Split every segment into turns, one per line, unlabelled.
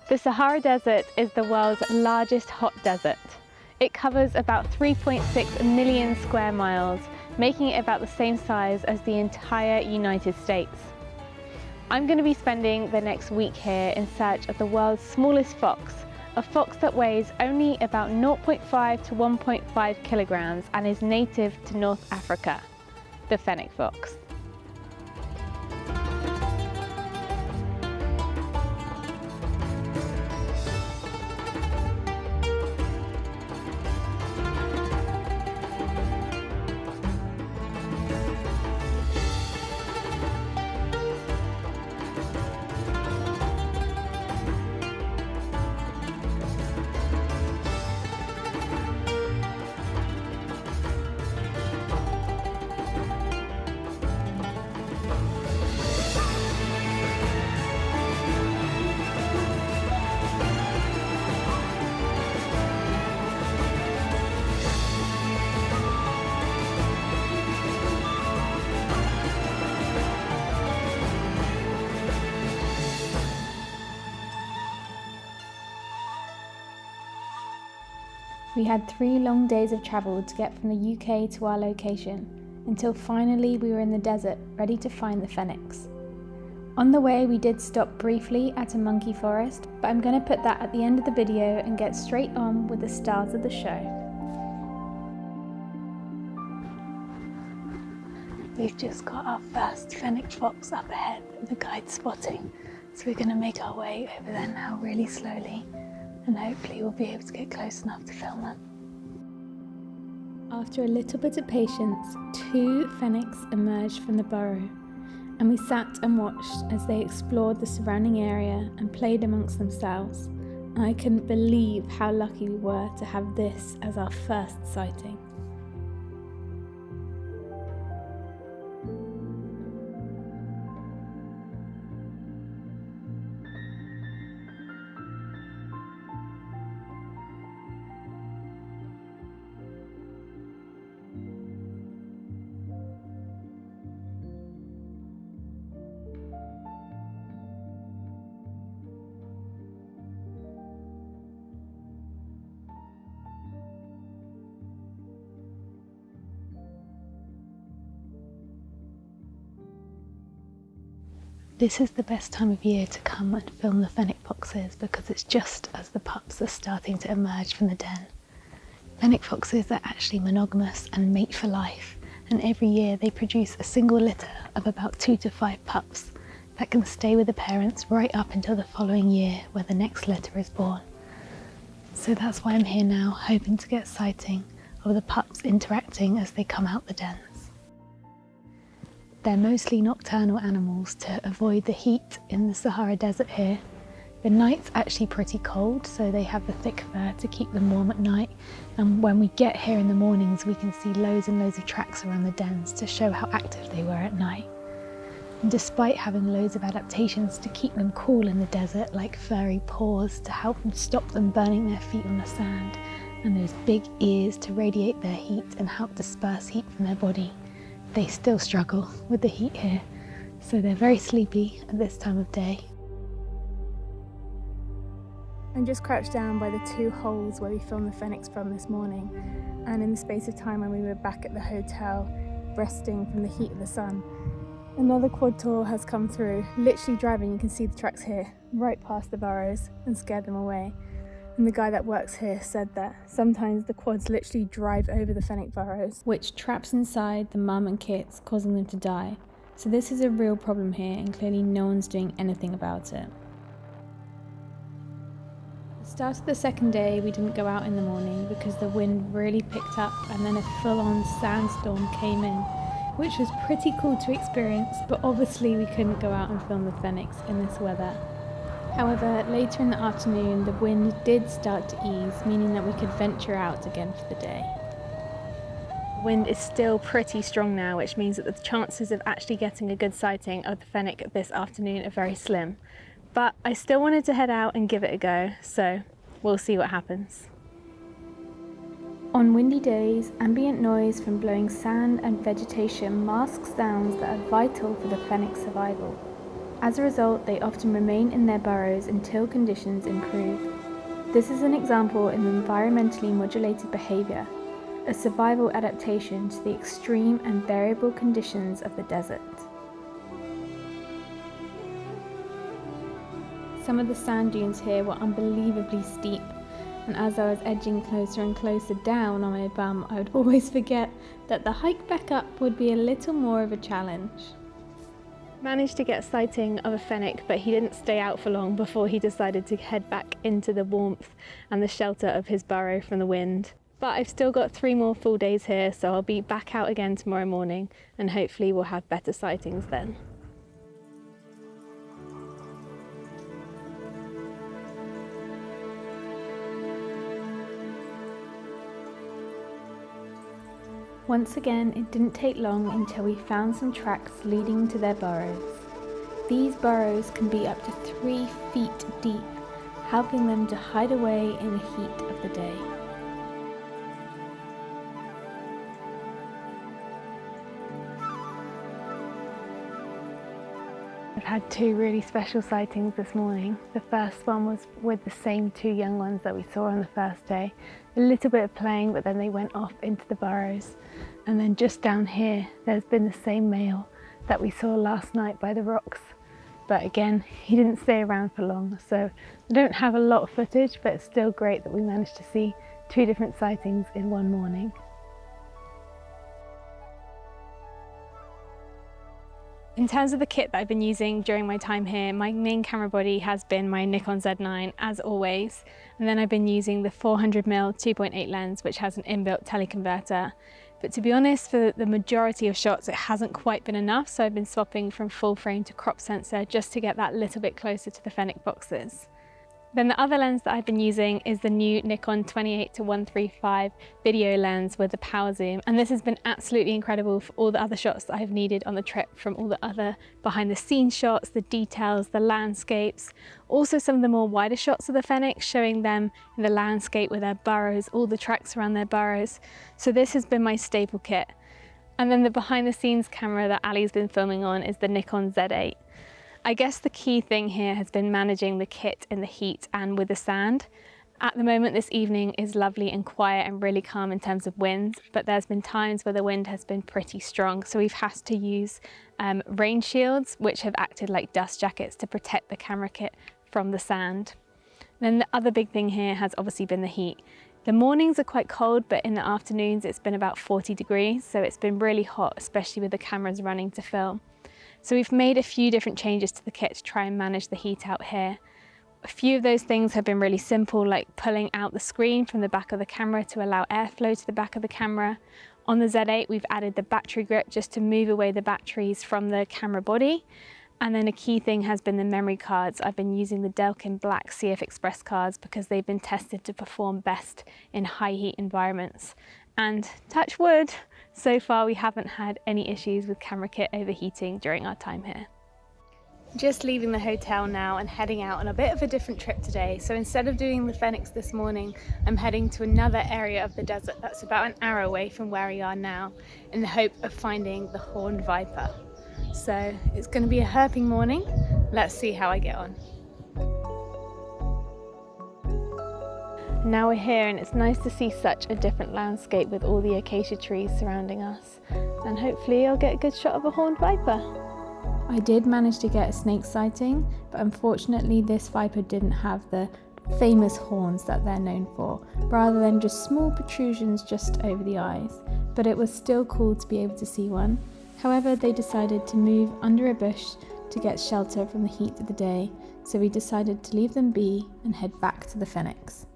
The Sahara Desert is the world's largest hot desert. It covers about 3.6 million square miles, making it about the same size as the entire United States. I'm going to be spending the next week here in search of the world's smallest fox, a fox that weighs only about 0.5 to 1.5 kilograms and is native to North Africa, the Fennec fox.
We had 3 long days of travel to get from the UK to our location, until finally we were in the desert, ready to find the Fennecs. On the way we did stop briefly at a monkey forest, but I'm going to put that at the end of the video and get straight on with the stars of the show.
We've just got our first Fennec fox up ahead that the guide's spotting, so we're going to make our way over there now really slowly. And hopefully we'll be able to get close enough to film them.
After a little bit of patience, 2 Fennecs emerged from the burrow, and we sat and watched as they explored the surrounding area and played amongst themselves. And I couldn't believe how lucky we were to have this as our first sighting.
This is the best time of year to come and film the Fennec foxes because it's just as the pups are starting to emerge from the den. Fennec foxes are actually monogamous and mate for life, and every year they produce a single litter of about 2 to 5 pups that can stay with the parents right up until the following year where the next litter is born. So that's why I'm here now, hoping to get a sighting of the pups interacting as they come out the dens. They're mostly nocturnal animals to avoid the heat in the Sahara Desert here. The night's actually pretty cold, so they have the thick fur to keep them warm at night. And when we get here in the mornings, we can see loads and loads of tracks around the dens to show how active they were at night. And despite having loads of adaptations to keep them cool in the desert, like furry paws to help them stop them burning their feet on the sand, and those big ears to radiate their heat and help disperse heat from their body, they still struggle with the heat here, so they're very sleepy at this time of day.
I'm just crouched down by the 2 holes where we filmed the Fennecs from this morning, and in the space of time when we were back at the hotel, resting from the heat of the sun, another quad tour has come through, literally driving. You can see the tracks here, right past the burrows, and scared them away. And the guy that works here said that sometimes the quads literally drive over the Fennec burrows, which traps inside the mum and kits, causing them to die. So this is a real problem here, and clearly no one's doing anything about it. At the start of the second day, we didn't go out in the morning because the wind really picked up, and then a full-on sandstorm came in, which was pretty cool to experience, but obviously we couldn't go out and film the Fennecs in this weather. However, later in the afternoon, the wind did start to ease, meaning that we could venture out again for the day.
The wind is still pretty strong now, which means that the chances of actually getting a good sighting of the Fennec this afternoon are very slim. But I still wanted to head out and give it a go, so we'll see what happens.
On windy days, ambient noise from blowing sand and vegetation masks sounds that are vital for the Fennec's survival. As a result, they often remain in their burrows until conditions improve. This is an example of environmentally modulated behaviour, a survival adaptation to the extreme and variable conditions of the desert. Some of the sand dunes here were unbelievably steep, and as I was edging closer and closer down on my bum, I would always forget that the hike back up would be a little more of a challenge. Managed to get a sighting of a fennec, but he didn't stay out for long before he decided to head back into the warmth and the shelter of his burrow from the wind. But I've still got 3 more full days here, so I'll be back out again tomorrow morning, and hopefully we'll have better sightings then. Once again, it didn't take long until we found some tracks leading to their burrows. These burrows can be up to 3 feet deep, helping them to hide away in the heat of the day.
I've had 2 really special sightings this morning. The first one was with the same 2 young ones that we saw on the first day. A little bit of playing, but then they went off into the burrows. And then just down here, there's been the same male that we saw last night by the rocks. But again, he didn't stay around for long, so I don't have a lot of footage, but it's still great that we managed to see 2 different sightings in one morning. In terms of the kit that I've been using during my time here, my main camera body has been my Nikon Z9 as always, and then I've been using the 400mm 2.8 lens, which has an inbuilt teleconverter. But to be honest, for the majority of shots it hasn't quite been enough, so I've been swapping from full frame to crop sensor just to get that little bit closer to the Fennec boxes. Then the other lens that I've been using is the new Nikon 28-135 video lens with the power zoom, and this has been absolutely incredible for all the other shots that I've needed on the trip, from all the other behind the scenes shots, the details, the landscapes, also some of the more wider shots of the Fennecs, showing them in the landscape with their burrows, all the tracks around their burrows. So this has been my staple kit. And then the behind the scenes camera that Ali's been filming on is the Nikon Z8. I guess the key thing here has been managing the kit in the heat and with the sand. At the moment this evening is lovely and quiet and really calm in terms of winds, but there's been times where the wind has been pretty strong, so we've had to use rain shields, which have acted like dust jackets to protect the camera kit from the sand. Then the other big thing here has obviously been the heat. The mornings are quite cold, but in the afternoons it's been about 40 degrees, so it's been really hot, especially with the cameras running to film. So we've made a few different changes to the kit to try and manage the heat out here. A few of those things have been really simple, like pulling out the screen from the back of the camera to allow airflow to the back of the camera. On the Z8, we've added the battery grip just to move away the batteries from the camera body. And then a key thing has been the memory cards. I've been using the Delkin Black CF Express cards because they've been tested to perform best in high heat environments. And touch wood, so far we haven't had any issues with camera kit overheating during our time here. Just leaving the hotel now and heading out on a bit of a different trip today. So instead of doing the Fennecs this morning, I'm heading to another area of the desert that's about an hour away from where we are now, in the hope of finding the horned viper. So it's going to be a herping morning. Let's see how I get on. Now we're here and it's nice to see such a different landscape with all the acacia trees surrounding us, and hopefully I'll get a good shot of a horned viper. I did manage to get a snake sighting, but unfortunately this viper didn't have the famous horns that they're known for, rather than just small protrusions just over the eyes, but it was still cool to be able to see one. However, they decided to move under a bush to get shelter from the heat of the day, so we decided to leave them be and head back to the Fennecs.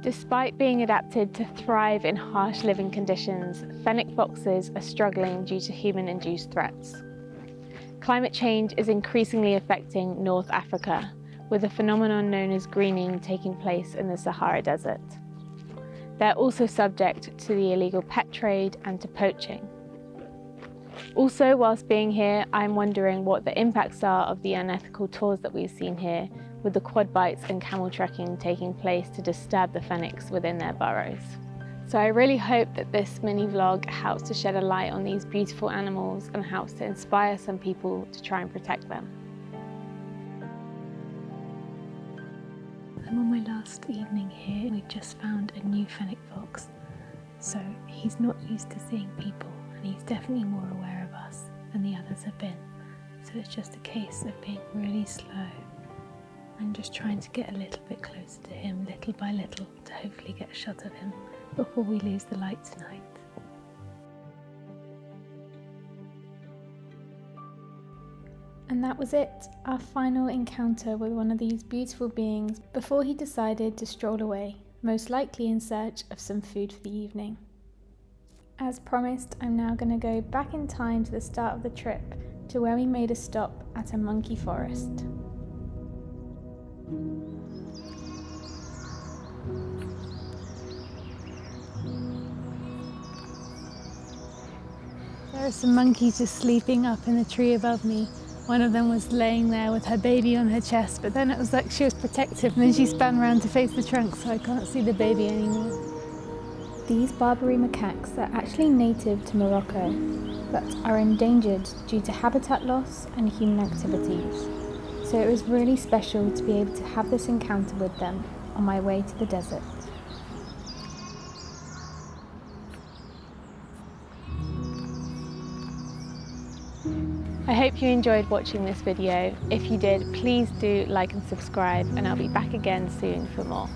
Despite being adapted to thrive in harsh living conditions, Fennec foxes are struggling due to human-induced threats. Climate change is increasingly affecting North Africa,
with a phenomenon known as greening taking place in the Sahara Desert. They're also subject to the illegal pet trade and to poaching. Also, whilst being here, I'm wondering what the impacts are of the unethical tours that we've seen here, with the quad bites and camel trekking taking place to disturb the Fennecs within their burrows. So I really hope that this mini vlog helps to shed a light on these beautiful animals and helps to inspire some people to try and protect them.
I'm on my last evening here. We've just found a new Fennec fox, so he's not used to seeing people and he's definitely more aware of us than the others have been. So it's just a case of being really slow and just trying to get a little bit closer to him, little by little, to hopefully get a shot of him before we lose the light tonight.
And that was it, our final encounter with one of these beautiful beings before he decided to stroll away, most likely in search of some food for the evening. As promised, I'm now going to go back in time to the start of the trip to where we made a stop at a monkey forest.
There are some monkeys just sleeping up in the tree above me. One of them was laying there with her baby on her chest, but then it was like she was protective and then she spun around to face the trunk, so I can't see the baby anymore.
These Barbary macaques are actually native to Morocco, but are endangered due to habitat loss and human activities. So it was really special to be able to have this encounter with them on my way to the desert.
I hope you enjoyed watching this video. If you did, please do like and subscribe, and I'll be back again soon for more.